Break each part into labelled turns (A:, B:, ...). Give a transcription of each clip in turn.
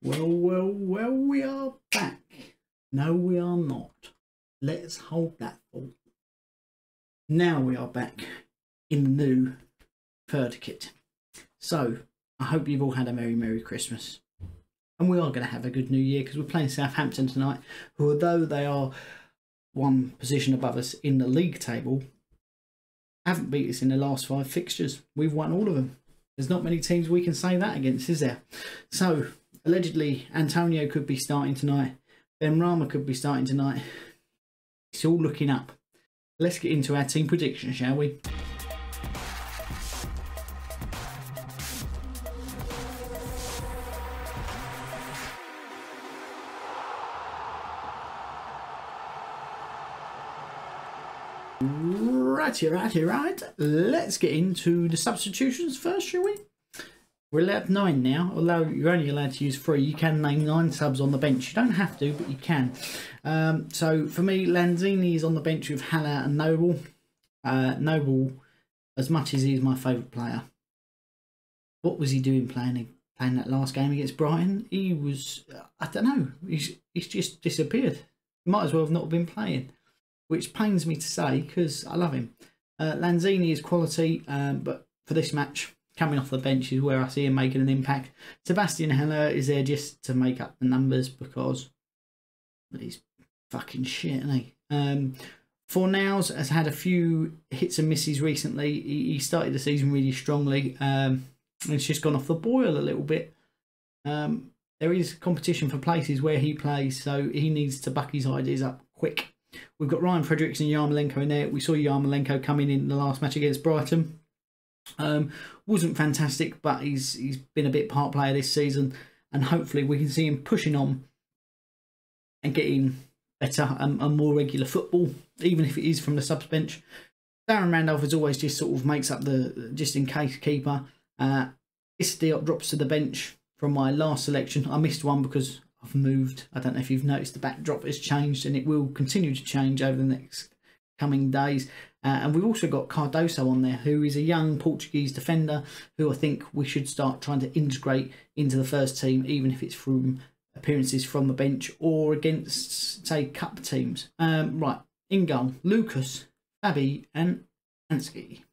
A: Well, we are back. No, we are not. Let's hold that thought. Now we are back in the new third kit. So, I hope you've all had a Merry Christmas. And we are going to have a good New Year because we're playing Southampton tonight, who, although they are one position above us in the league table, haven't beat us in the last 5 fixtures. We've won all of them. There's not many teams we can say that against, is there? So, allegedly, Antonio could be starting tonight. Ben Rama could be starting tonight. It's all looking up. Let's get into our team prediction, shall we? Right. Let's get into the substitutions first, shall we? We're allowed 9 now, although you're only allowed to use 3. You can name 9 subs on the bench. You don't have to, but you can. So for me, Lanzini is on the bench with Haller and Noble. Noble, as much as he's my favourite player, what was he doing playing that last game against Brighton? He was, I don't know, he's just disappeared. Might as well have not been playing, which pains me to say because I love him. Lanzini is quality, but for this match, coming off the bench is where I see him making an impact. Sebastian Haller is there just to make up the numbers because he's fucking shit, isn't he? Fornals has had a few hits and misses recently. He started the season really strongly. It's just gone off the boil a little bit. There is competition for places where he plays, so he needs to buck his ideas up quick. We've got Ryan Fredericks and Yarmolenko in there. We saw Yarmolenko come in the last match against Brighton. Wasn't fantastic, but he's been a bit part player this season, and hopefully we can see him pushing on and getting better and more regular football, even if it is from the subs bench. Darren Randolph as always just sort of makes up the just in case keeper. Diop drops to the bench from my last selection. I missed one because I've moved. I don't know if you've noticed the backdrop has changed, and it will continue to change over the next coming days. And we've also got Cardoso on there, who is a young Portuguese defender who I think we should start trying to integrate into the first team, even if it's from appearances from the bench or against, say, cup teams. Right, in goal, Lucas, Fabi and Ansky.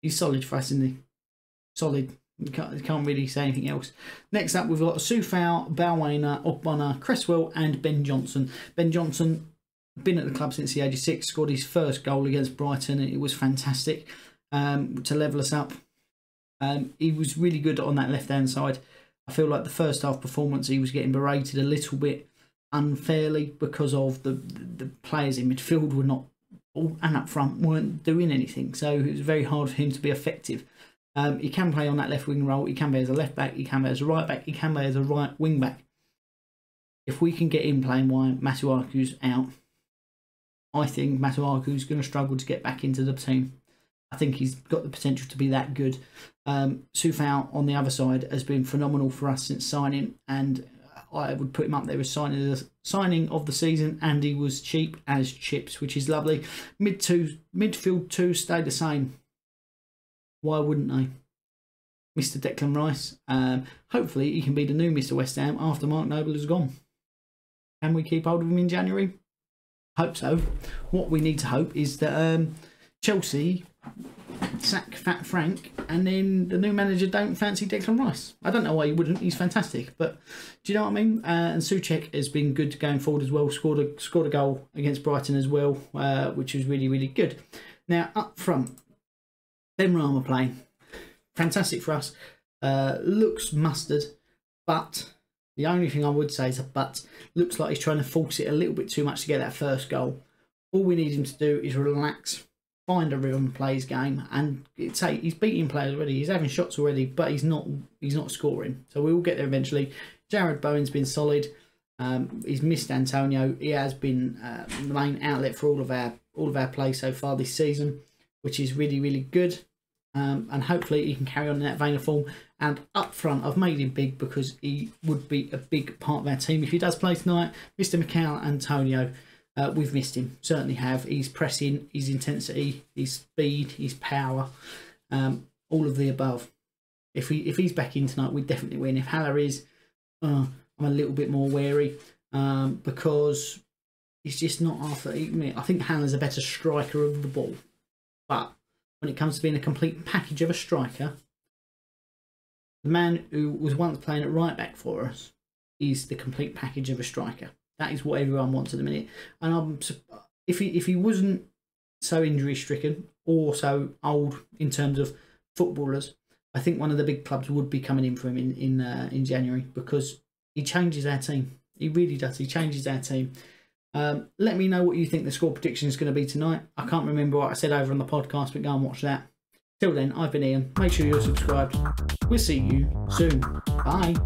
A: He's solid for us, isn't he? Solid. You can't really say anything else. Next up, we've got Soufal, Balwainer, Ogbonna, Cresswell and Ben Johnson. Ben Johnson, been at the club since the age of 6, scored his first goal against Brighton. It was fantastic to level us up. He was really good on that left-hand side. I feel like the first half performance, he was getting berated a little bit unfairly because of the players in midfield were not, and up front weren't doing anything. So it was very hard for him to be effective. He can play on that left wing role. He can play as a left back. He can play as a right back. He can play as a right wing back. If we can get him playing while Masuaku's out, I think Masuaku's going to struggle to get back into the team. I think he's got the potential to be that good. Soufal on the other side has been phenomenal for us since signing, and I would put him up there as signing of the season, and he was cheap as chips, which is lovely. Midfield 2 stay the same. Why wouldn't they? Mr. Declan Rice. Hopefully he can be the new Mr. West Ham after Mark Noble is gone. Can we keep hold of him in January? Hope so. What we need to hope is that Chelsea sack Fat Frank and then the new manager don't fancy Declan Rice. I don't know why he wouldn't. He's fantastic. But do you know what I mean? And Soucek has been good going forward as well. Scored a goal against Brighton as well, which was really good. Now, up front, Ben Rama playing. Fantastic for us. Looks mustard, but the only thing I would say is a but. Looks like he's trying to force it a little bit too much to get that first goal. All we need him to do is relax, find a rhythm, play his game, and say he's beating players already. He's having shots already, but he's not scoring. So we will get there eventually. Jared Bowen's been solid. He's missed Antonio. He has been the main outlet for all of our play so far this season, which is really good. And hopefully he can carry on in that vein of form. And up front, I've made him big because he would be a big part of our team if he does play tonight. Mr. Mikel Antonio, we've missed him, certainly have. His pressing, his intensity, his speed, his power, all of the above. If he's back in tonight, we definitely win. If Haller is, I'm a little bit more wary because he's just not after. I think Hannah's a better striker of the ball, but when it comes to being a complete package of a striker, the man who was once playing at right back for us is the complete package of a striker. That is what everyone wants at the minute. And if he wasn't so injury stricken or so old in terms of footballers, I think one of the big clubs would be coming in for him in January, because he changes our team. He really does. He changes our team. Let me know what you think the score prediction is going to be tonight. I can't remember what I said over on the podcast, but go and watch that. Till then, I've been Ian. Make sure you're subscribed. We'll see you soon. Bye.